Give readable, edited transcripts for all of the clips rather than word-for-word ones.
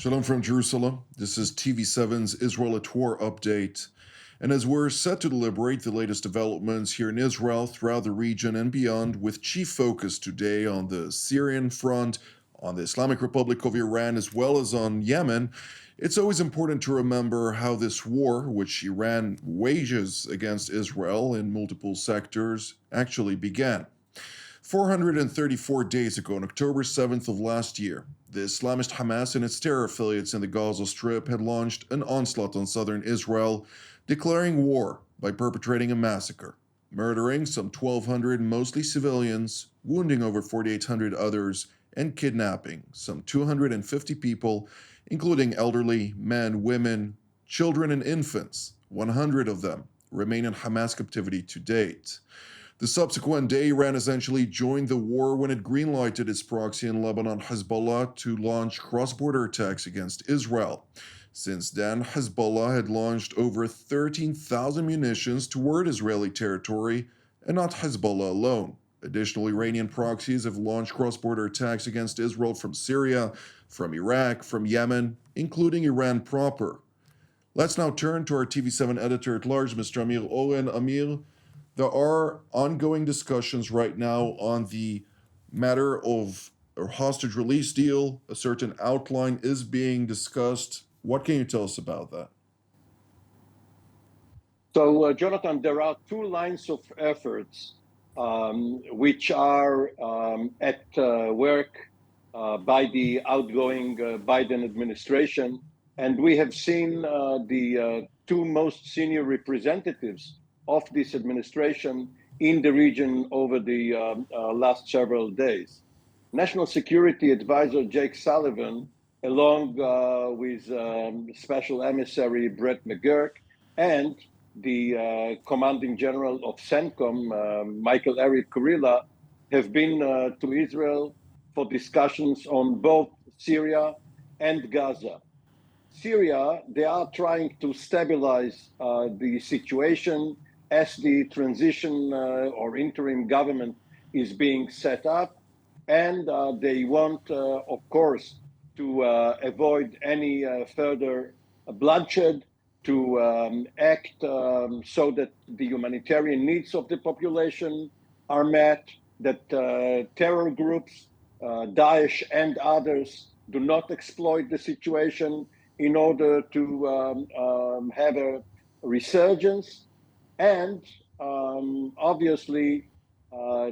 Shalom from Jerusalem. This is TV7's Israel at War update. And as we're set to deliberate the latest developments here in Israel, throughout the region and beyond, with chief focus today on the Syrian front, on the Islamic Republic of Iran, as well as on Yemen, it's always important to remember how this war, which Iran wages against Israel in multiple sectors, actually began. 434 days ago, on October 7th of last year, the Islamist Hamas and its terror affiliates in the Gaza Strip had launched an onslaught on southern Israel, declaring war by perpetrating a massacre, murdering some 1,200 mostly civilians, wounding over 4,800 others, and kidnapping some 250 people, including elderly, men, women, children, and infants. 100 of them remain in Hamas captivity to date. The subsequent day, Iran essentially joined the war when it greenlighted its proxy in Lebanon, Hezbollah, to launch cross-border attacks against Israel. Since then, Hezbollah had launched over 13,000 munitions toward Israeli territory, and not Hezbollah alone. Additional Iranian proxies have launched cross-border attacks against Israel from Syria, from Iraq, from Yemen, including Iran proper. Let's now turn to our TV7 editor-at-large, Mr. Amir Oren. Amir, there are ongoing discussions right now on the matter of a hostage release deal. A certain outline is being discussed. What can you tell us about that? So, Jonathan, there are two lines of efforts which are at work by the outgoing Biden administration. And we have seen the two most senior representatives of this administration in the region over the last several days. National Security Advisor Jake Sullivan, along with Special Emissary Brett McGurk, and the Commanding General of CENTCOM, Michael Eric Kurilla, have been to Israel for discussions on both Syria and Gaza. Syria, they are trying to stabilize the situation as the transition or interim government is being set up, and they want, of course, to avoid any further bloodshed, to act so that the humanitarian needs of the population are met, that terror groups, Daesh and others, do not exploit the situation in order to have a resurgence. And obviously,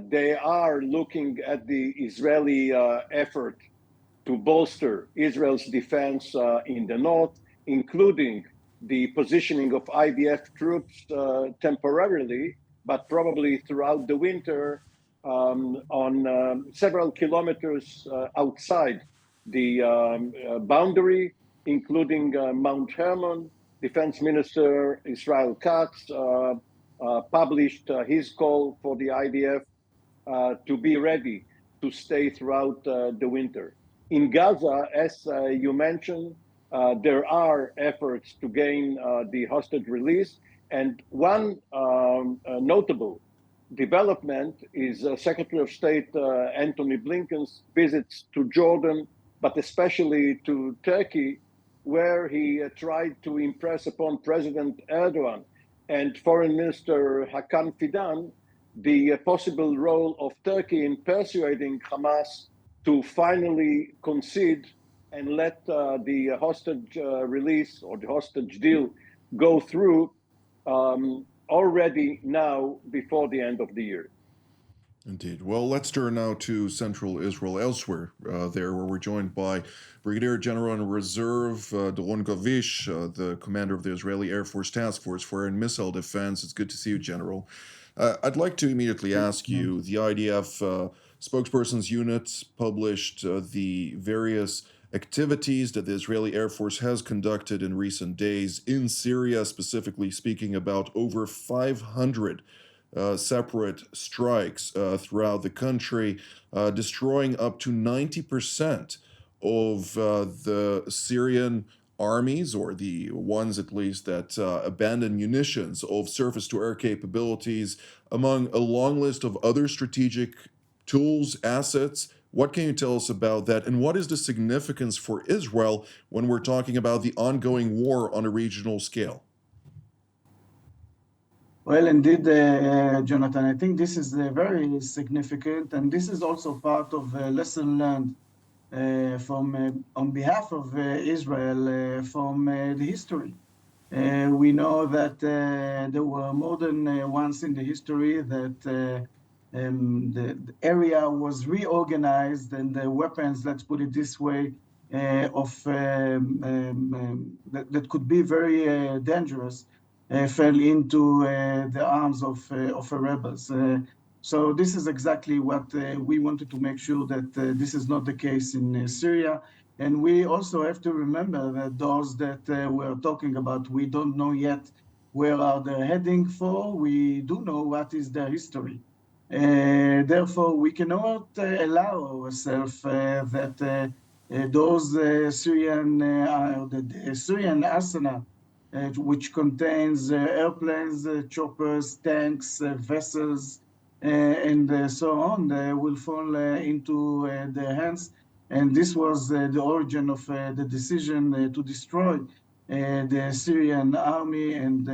they are looking at the Israeli effort to bolster Israel's defense in the north, including the positioning of IDF troops temporarily, but probably throughout the winter, on several kilometers outside the boundary, including Mount Hermon. Defense Minister Israel Katz published his call for the IDF to be ready to stay throughout the winter. In Gaza, as you mentioned, there are efforts to gain the hostage release. And one notable development is Secretary of State Antony Blinken's visits to Jordan, but especially to Turkey, where he tried to impress upon President Erdogan and Foreign Minister Hakan Fidan the possible role of Turkey in persuading Hamas to finally concede and let the hostage release or the hostage deal go through already now before the end of the year. Indeed. Well, let's turn now to central Israel elsewhere, there where we're joined by Brigadier General in Reserve Doron Gavish, the commander of the Israeli Air Force Task Force for Air and Missile Defense. It's good to see you, General. I'd like to immediately ask you, the IDF spokesperson's unit published the various activities that the Israeli Air Force has conducted in recent days in Syria, specifically speaking about over 500 separate strikes throughout the country, destroying up to 90% of the Syrian armies, or the ones at least that abandon munitions of surface-to-air capabilities, among a long list of other strategic tools, assets, What can you tell us about that? And what is the significance for Israel when we're talking about the ongoing war on a regional scale? Well, indeed, Jonathan, I think this is very significant, and this is also part of a lesson learned on behalf of Israel from the history. We know that there were more than once in the history that the area was reorganized and the weapons, let's put it this way, that could be very dangerous fell into the arms of rebels. So this is exactly what we wanted to make sure that this is not the case in Syria. And we also have to remember that those that we're talking about, we don't know yet where are they heading for. We do know what is their history. Therefore, we cannot allow ourselves that those the Syrian arsenal, which contains airplanes, choppers, tanks, vessels, and so on, will fall into their hands. And this was the origin of the decision to destroy the Syrian army and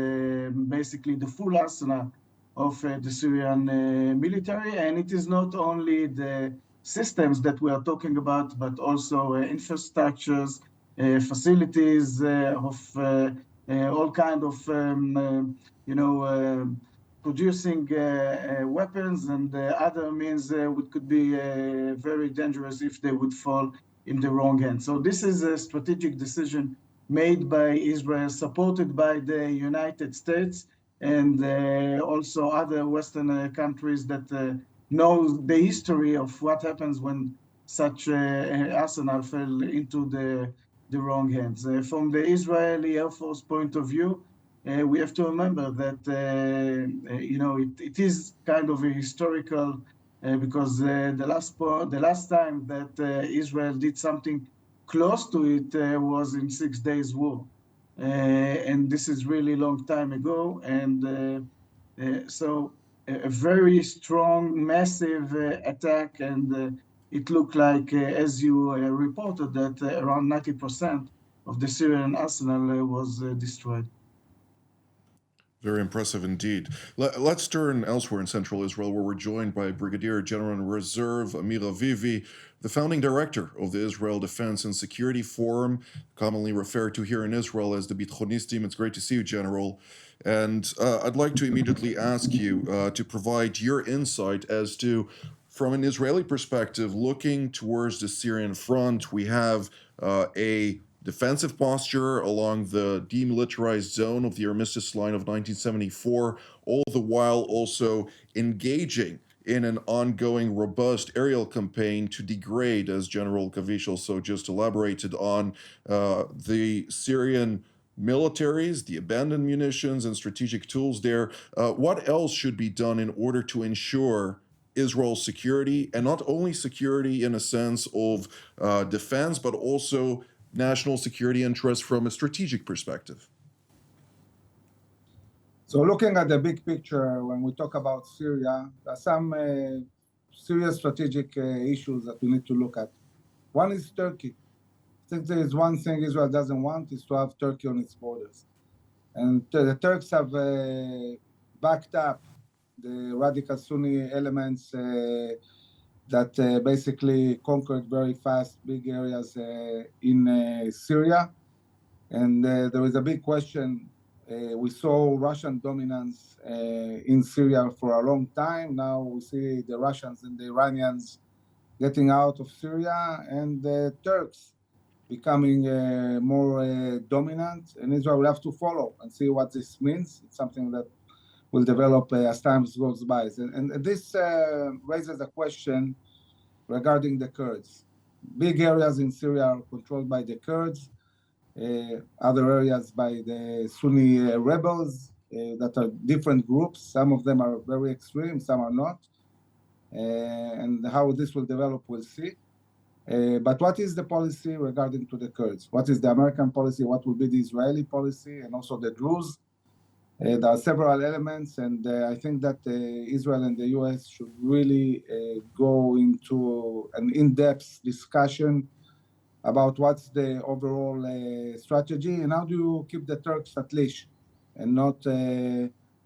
basically the full arsenal of the Syrian military. And it is not only the systems that we are talking about, but also infrastructures, facilities of all kind of, producing weapons and other means which could be very dangerous if they would fall in the wrong hands. So this is a strategic decision made by Israel, supported by the United States and also other Western countries that know the history of what happens when such arsenal fell into the wrong hands. From the Israeli Air Force point of view, we have to remember that it is kind of a historical because the last time that Israel did something close to it was in 6 Days War, and this is really long time ago. And so a very strong, massive attack, and it looked like, as you reported, that around 90% of the Syrian arsenal was destroyed. Very impressive indeed. Let's turn elsewhere in central Israel, where we're joined by Brigadier General in Reserve Amir Avivi, the founding director of the Israel Defense and Security Forum, commonly referred to here in Israel as the Bitchonistim. It's great to see you, General. And I'd like to immediately ask you to provide your insight as to, from an Israeli perspective, looking towards the Syrian front, we have a defensive posture along the demilitarized zone of the armistice line of 1974, all the while also engaging in an ongoing robust aerial campaign to degrade, as General Kavish also just elaborated on, the Syrian militaries, the abandoned munitions and strategic tools there. What else should be done in order to ensure Israel's security, and not only security in a sense of defense, but also national security interests from a strategic perspective? So looking at the big picture, when we talk about Syria, there are some serious strategic issues that we need to look at. One is Turkey. I think there is one thing Israel doesn't want is to have Turkey on its borders. And the Turks have backed up the radical Sunni elements that basically conquered very fast big areas in Syria. And there is a big question. We saw Russian dominance in Syria for a long time. Now we see the Russians and the Iranians getting out of Syria, and the Turks becoming more dominant. And Israel will have to follow and see what this means. It's something that will develop as time goes by. And this raises a question regarding the Kurds. Big areas in Syria are controlled by the Kurds, other areas by the Sunni rebels that are different groups. Some of them are very extreme, some are not. And how this will develop, we'll see. But what is the policy regarding to the Kurds? What is the American policy? What will be the Israeli policy? And also the Druze? There are several elements, and I think that Israel and the US should really go into an in-depth discussion about what's the overall strategy and how do you keep the Turks at leash and not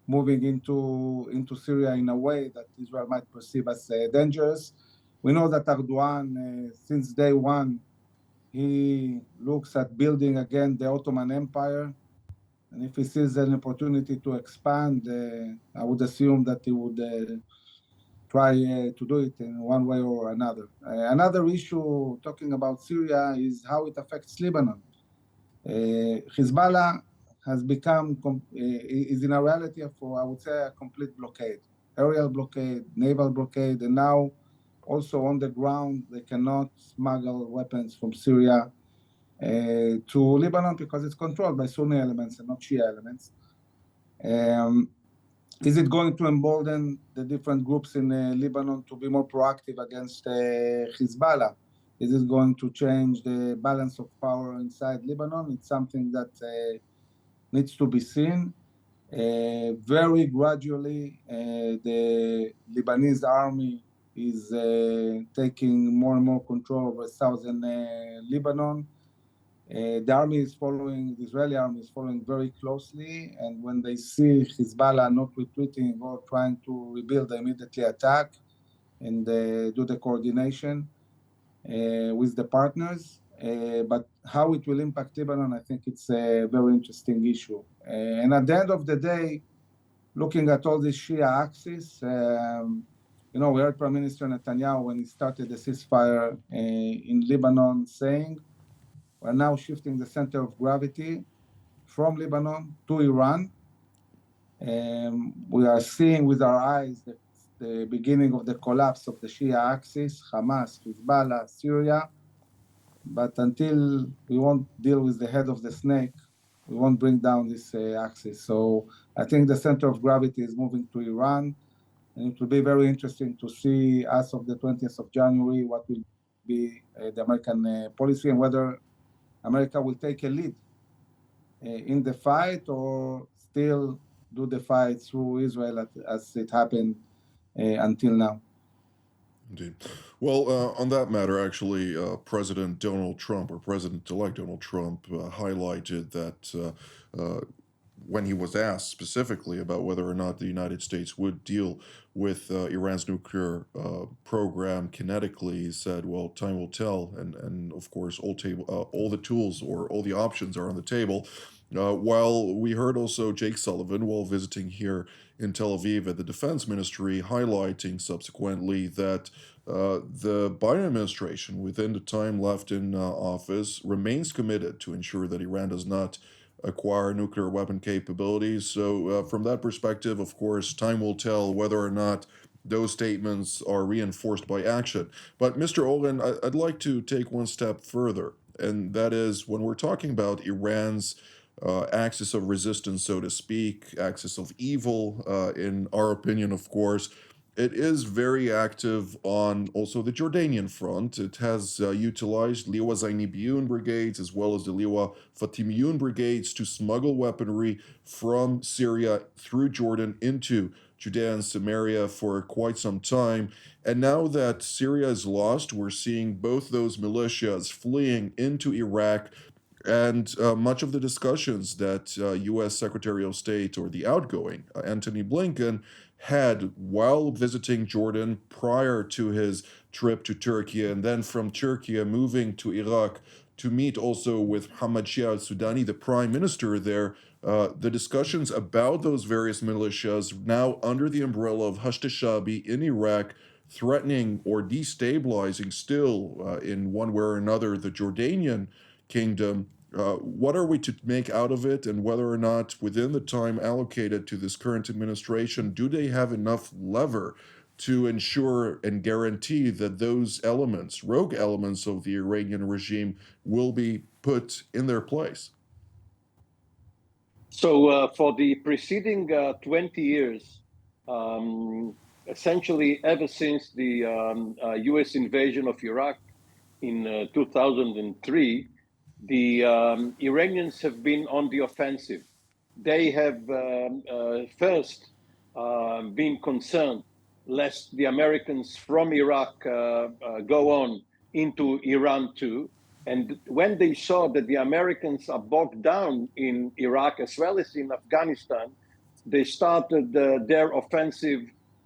moving into Syria in a way that Israel might perceive as dangerous. We know that Erdogan, since day one, he looks at building again the Ottoman Empire. And if he sees an opportunity to expand, I would assume that he would try to do it in one way or another. Another issue talking about Syria is how it affects Lebanon. Hezbollah has become, is in a reality for, I would say, a complete blockade. Aerial blockade, naval blockade, and now also on the ground, they cannot smuggle weapons from Syria to Lebanon because it's controlled by Sunni elements and not Shia elements. Is it going to embolden the different groups in Lebanon to be more proactive against Hezbollah? Is it going to change the balance of power inside Lebanon? It's something that needs to be seen. Very gradually, the Lebanese army is taking more and more control over southern Lebanon. The army is following, the Israeli army is following very closely, and when they see Hezbollah not retreating or trying to rebuild, they immediately attack and do the coordination with the partners. But how it will impact Lebanon, I think it's a very interesting issue. And at the end of the day, looking at all this Shia axis, we heard Prime Minister Netanyahu when he started the ceasefire in Lebanon saying, we're now shifting the center of gravity from Lebanon to Iran. We are seeing with our eyes the beginning of the collapse of the Shia axis, Hamas, Hezbollah, Syria. But until we won't deal with the head of the snake, we won't bring down this axis. So I think the center of gravity is moving to Iran. And it will be very interesting to see, as of the 20th of January, what will be the American policy and whether America will take a lead in the fight or still do the fight through Israel as it happened until now. Indeed. Well, on that matter, actually, President Donald Trump, or President-elect Donald Trump, highlighted that when he was asked specifically about whether or not the United States would deal with Iran's nuclear program kinetically, he said, well, time will tell. And of course, all the tools or all the options are on the table. While we heard also Jake Sullivan, while visiting here in Tel Aviv at the Defense Ministry, highlighting subsequently that the Biden administration, within the time left in office, remains committed to ensure that Iran does not acquire nuclear weapon capabilities. So from that perspective, of course, time will tell whether or not those statements are reinforced by action. But Mr. Olin, I'd like to take one step further, and that is when we're talking about Iran's axis of resistance, so to speak, axis of evil, in our opinion, of course, it is very active on also the Jordanian front. It has utilized Liwa Zainibiyun brigades as well as the Liwa Fatimiyun brigades to smuggle weaponry from Syria through Jordan into Judea and Samaria for quite some time. And now that Syria is lost, we're seeing both those militias fleeing into Iraq. And much of the discussions that U.S. Secretary of State, or the outgoing Antony Blinken, had while visiting Jordan prior to his trip to Turkey, and then from Turkey moving to Iraq to meet also with Hamad Shia al-Sudani, the prime minister there, the discussions about those various militias now under the umbrella of Hashd al-Shabi in Iraq, threatening or destabilizing still in one way or another the Jordanian kingdom. What are we to make out of it, and whether or not within the time allocated to this current administration, do they have enough lever to ensure and guarantee that those elements, rogue elements of the Iranian regime, will be put in their place? So for the preceding 20 years, essentially ever since the US invasion of Iraq in 2003, the Iranians have been on the offensive. they have first been concerned lest the Americans from Iraq go on into Iran too. And when they saw that the Americans are bogged down in Iraq as well as in Afghanistan, they started their offensive,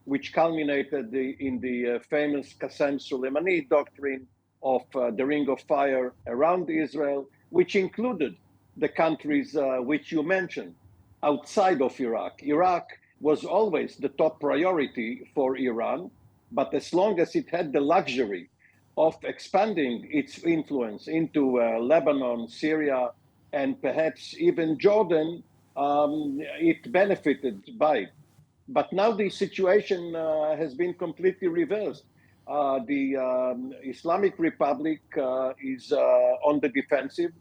which culminated in the famous Qasem Soleimani doctrine of the Ring of Fire around Israel, which included the countries which you mentioned outside of Iraq. Iraq was always the top priority for Iran, but as long as it had the luxury of expanding its influence into Lebanon, Syria, and perhaps even Jordan, it benefited by it. But now the situation has been completely reversed. The Islamic Republic is on the defensive,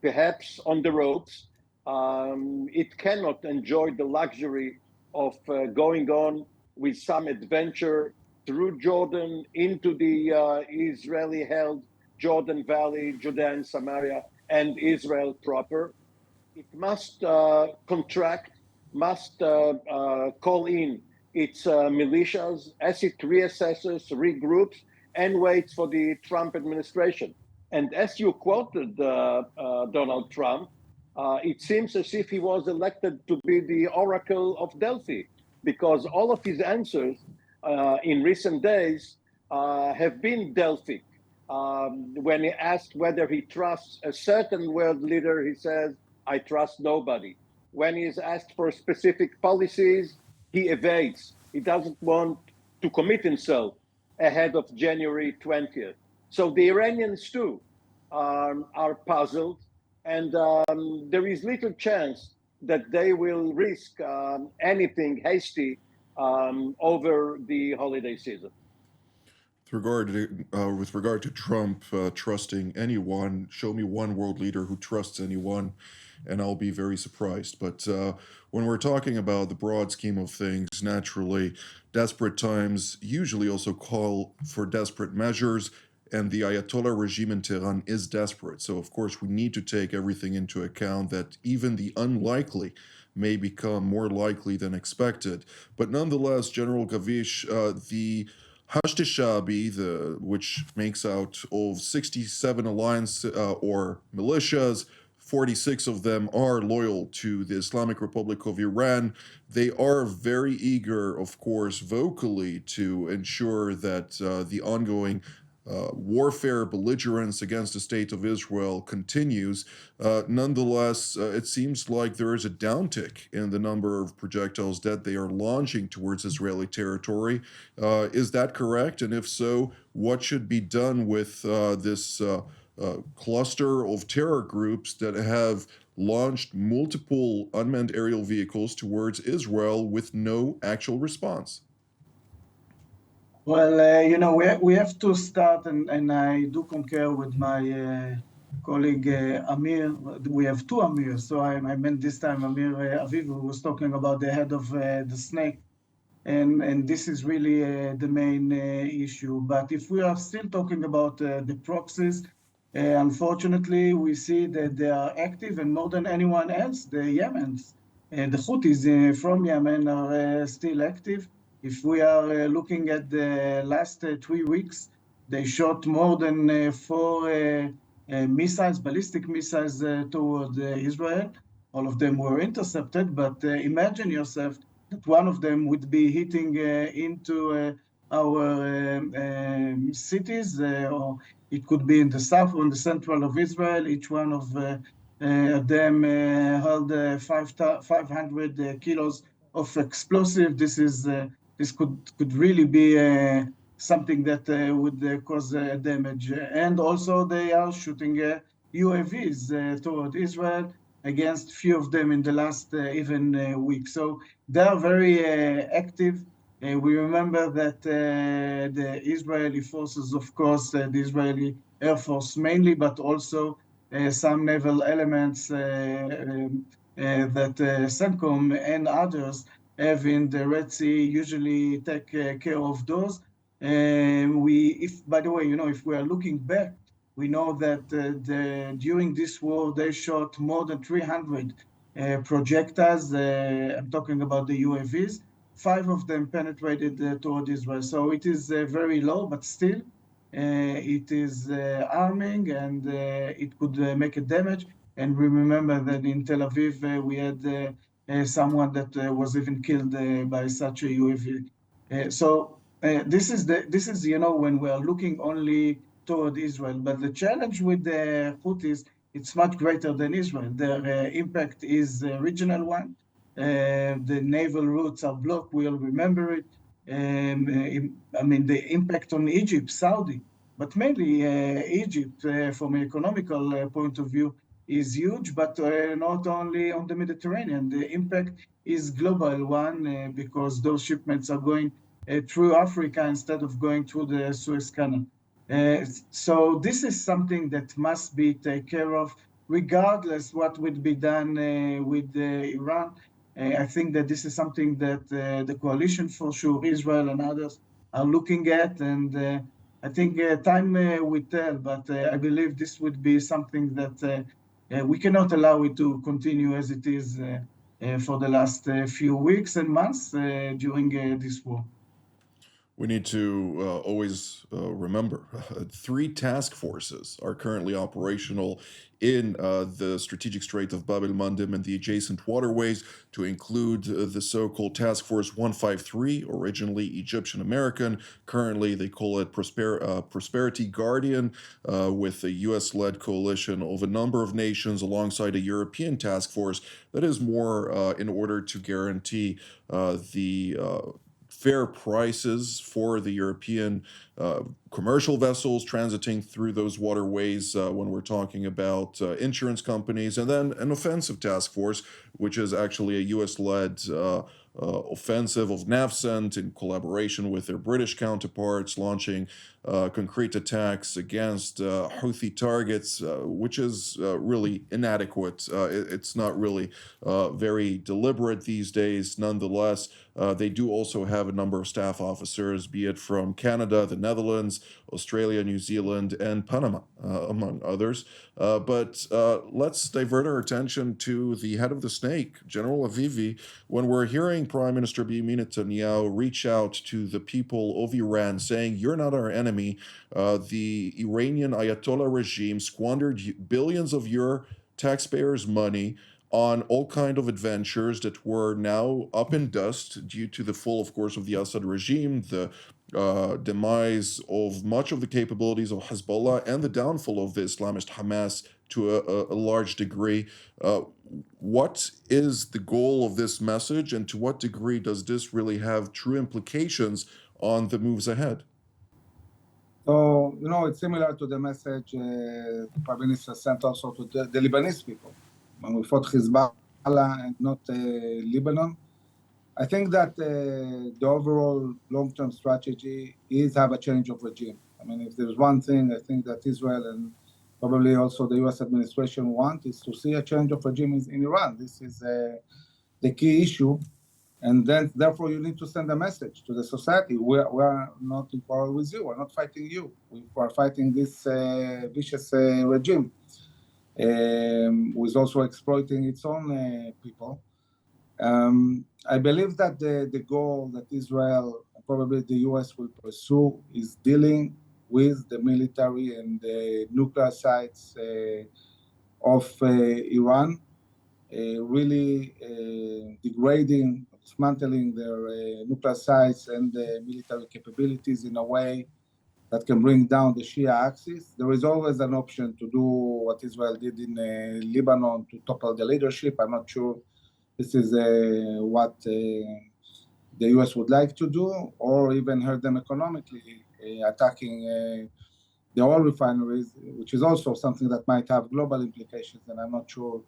perhaps on the ropes. It cannot enjoy the luxury of going on with some adventure through Jordan into the Israeli-held Jordan Valley, Judea and Samaria, and Israel proper. It must contract, must call in its militias as it reassesses, regroups, and waits for the Trump administration. And as you quoted Donald Trump, it seems as if he was elected to be the Oracle of Delphi, because all of his answers in recent days have been Delphic. When he asked whether he trusts a certain world leader, he says, I trust nobody. When he is asked for specific policies, he evades. He doesn't want to commit himself ahead of January 20th. So the Iranians too are puzzled, and there is little chance that they will risk anything hasty over the holiday season. With regard to Trump trusting anyone, show me one world leader who trusts anyone, and I'll be very surprised. But when we're talking about the broad scheme of things, naturally, desperate times usually also call for desperate measures, and the Ayatollah regime in Tehran is desperate. So, of course, we need to take everything into account that even the unlikely may become more likely than expected. But nonetheless, General Gavish, the Hashd Shabi, which makes out of 67 alliance or militias, 46 of them are loyal to the Islamic Republic of Iran. They are very eager, of course, vocally to ensure that the ongoing warfare, belligerence against the state of Israel continues. Nonetheless, it seems like there is a downtick in the number of projectiles that they are launching towards Israeli territory. Is that correct? And if so, what should be done with this cluster of terror groups that have launched multiple unmanned aerial vehicles towards Israel with no actual response? Well, we have to start, and I do concur with my colleague Amir. We have two Amirs, so I meant this time Amir Aviv, who was talking about the head of the snake, and this is really the main issue. But if we are still talking about the proxies, unfortunately, we see that they are active, and more than anyone else, the Yemens, the Houthis from Yemen are still active. If we are looking at the last 3 weeks, they shot more than 4 missiles, ballistic missiles toward Israel. All of them were intercepted, but imagine yourself that one of them would be hitting into our cities, or it could be in the south or in the central of Israel. Each one of them held 500 kilos of explosive. This could really be something that would cause damage. And also they are shooting UAVs toward Israel, against few of them in the last even week. So they are very active. We remember that the Israeli forces, of course, the Israeli Air Force mainly, but also some naval elements that CENTCOM and others have in the Red Sea usually take care of those. By the way, if we are looking back, we know that during this war, they shot more than 300 projectiles. I'm talking about the UAVs. 5 of them penetrated toward Israel. So it is very low, but still it is arming, and it could make a damage. And we remember that in Tel Aviv, we had someone that was even killed by such a UAV. This is, when we are looking only toward Israel, but the challenge with the Houthis, it's much greater than Israel. Their impact is a regional one. The naval routes are blocked. We'll remember it. The impact on Egypt, Saudi, but mainly Egypt, from an economical point of view, is huge, but not only on the Mediterranean. The impact is global one, because those shipments are going through Africa instead of going through the Suez Canal. So this is something that must be taken care of, regardless what would be done with Iran. I think that this is something that the coalition, for sure, Israel and others, are looking at, and I think time will tell, but I believe this would be something that we cannot allow it to continue as it is for the last few weeks and months during this war. We need to always remember 3 task forces are currently operational in the strategic Strait of Bab el Mandeb and the adjacent waterways, to include the so called Task Force 153, originally Egyptian American. Currently, they call it Prosperity Guardian, with a US led coalition of a number of nations alongside a European task force that is more in order to guarantee the fair prices for the European commercial vessels transiting through those waterways, when we're talking about insurance companies, and then an offensive task force, which is actually a US-led offensive of NAVCENT in collaboration with their British counterparts, launching concrete attacks against Houthi targets, which is really inadequate. It's not really very deliberate these days. Nonetheless, they do also have a number of staff officers, be it from Canada, the Netherlands, Australia, New Zealand, and Panama, among others. But let's divert our attention to the head of the snake, General Avivi, when we're hearing Prime Minister Benjamin Netanyahu reach out to the people of Iran saying, "You're not our enemy." The Iranian Ayatollah regime squandered billions of your taxpayers' money on all kind of adventures that were now up in dust due to the fall, of course, of the Assad regime, the demise of much of the capabilities of Hezbollah, and the downfall of the Islamist Hamas to a large degree. What is the goal of this message, and to what degree does this really have true implications on the moves ahead? So, it's similar to the message the Prime Minister sent also to the Lebanese people when we fought Hezbollah and not Lebanon. I think that the overall long-term strategy is have a change of regime. If there's one thing I think that Israel and probably also the US administration want, is to see a change of regime in Iran. This is the key issue. And then, therefore, you need to send a message to the society. We are not in quarrel with you. We're not fighting you. We are fighting this vicious regime, who is also exploiting its own people. I believe that the goal that Israel, probably the US, will pursue is dealing with the military and the nuclear sites of Iran, really degrading, dismantling their nuclear sites and military capabilities in a way that can bring down the Shia axis. There is always an option to do what Israel did in Lebanon, to topple the leadership. I'm not sure this is what the US would like to do, or even hurt them economically, attacking the oil refineries, which is also something that might have global implications, and I'm not sure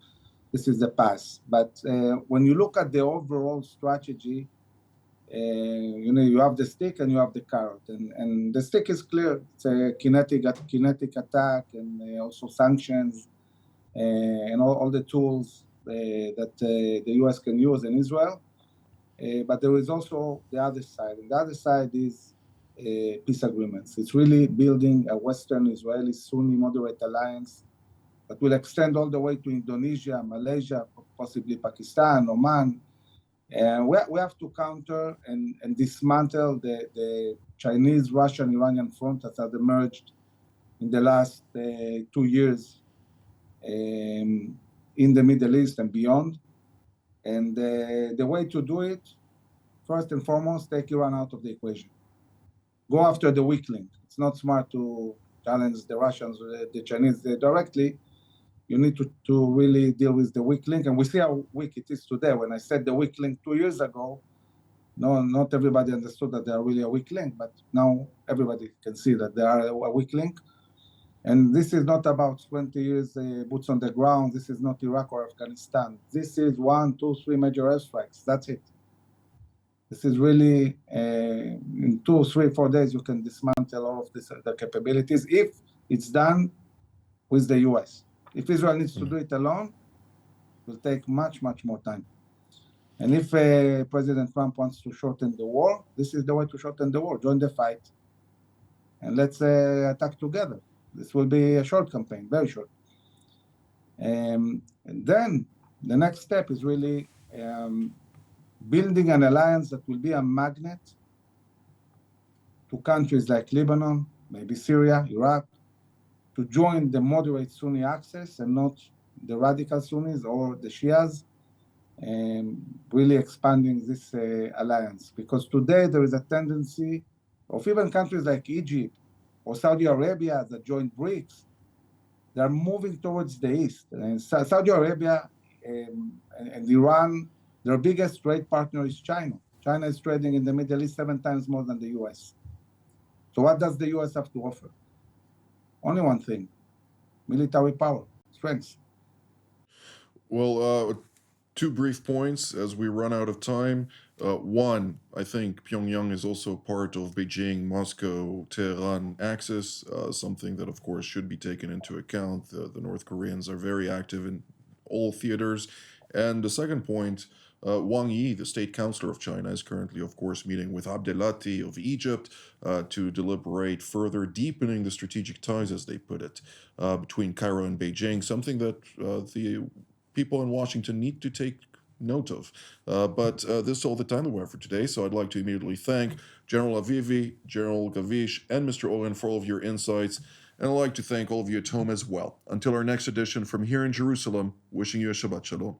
this is the path. But when you look at the overall strategy, you have the stick and you have the carrot, and the stick is clear. It's a kinetic attack, and also sanctions, and all the tools that the US can use in Israel. But there is also the other side, and the other side is peace agreements. It's really building a Western Israeli Sunni moderate alliance that will extend all the way to Indonesia, Malaysia, possibly Pakistan, Oman. And we have to counter and dismantle the Chinese, Russian, Iranian front that has emerged in the last 2 years in the Middle East and beyond. And the way to do it, first and foremost, take Iran out of the equation. Go after the weak link. It's not smart to challenge the Russians or the Chinese directly. You need to really deal with the weak link. And we see how weak it is today. When I said the weak link 2 years ago, no, not everybody understood that they are really a weak link, but now everybody can see that they are a weak link. And this is not about 20 years boots on the ground. This is not Iraq or Afghanistan. This is 1, 2, 3 major airstrikes. That's it. This is really, in 2, 3, 4 days, you can dismantle all of the capabilities if it's done with the US. If Israel needs to do it alone, it will take much, much more time. And if President Trump wants to shorten the war, this is the way to shorten the war. Join the fight, and let's attack together. This will be a short campaign, very short. And then the next step is really building an alliance that will be a magnet to countries like Lebanon, maybe Syria, Iraq, to join the moderate Sunni axis and not the radical Sunnis or the Shias, and really expanding this alliance. Because today there is a tendency of even countries like Egypt or Saudi Arabia that joined BRICS, they're moving towards the east. And Saudi Arabia and Iran, their biggest trade partner is China. China is trading in the Middle East 7 times more than the US. So what does the US have to offer? Only one thing: military power, strength. Well, 2 brief points as we run out of time. One, I think Pyongyang is also part of Beijing, Moscow, Tehran axis, something that, of course, should be taken into account. The North Koreans are very active in all theaters. And the second point, Wang Yi, the state counselor of China, is currently, of course, meeting with Abdelati of Egypt to deliberate further deepening the strategic ties, as they put it, between Cairo and Beijing, something that the people in Washington need to take note of. But this is all the time that we have for today, so I'd like to immediately thank General Avivi, General Gavish, and Mr. Oren for all of your insights, and I'd like to thank all of you at home as well. Until our next edition from here in Jerusalem, wishing you a Shabbat Shalom.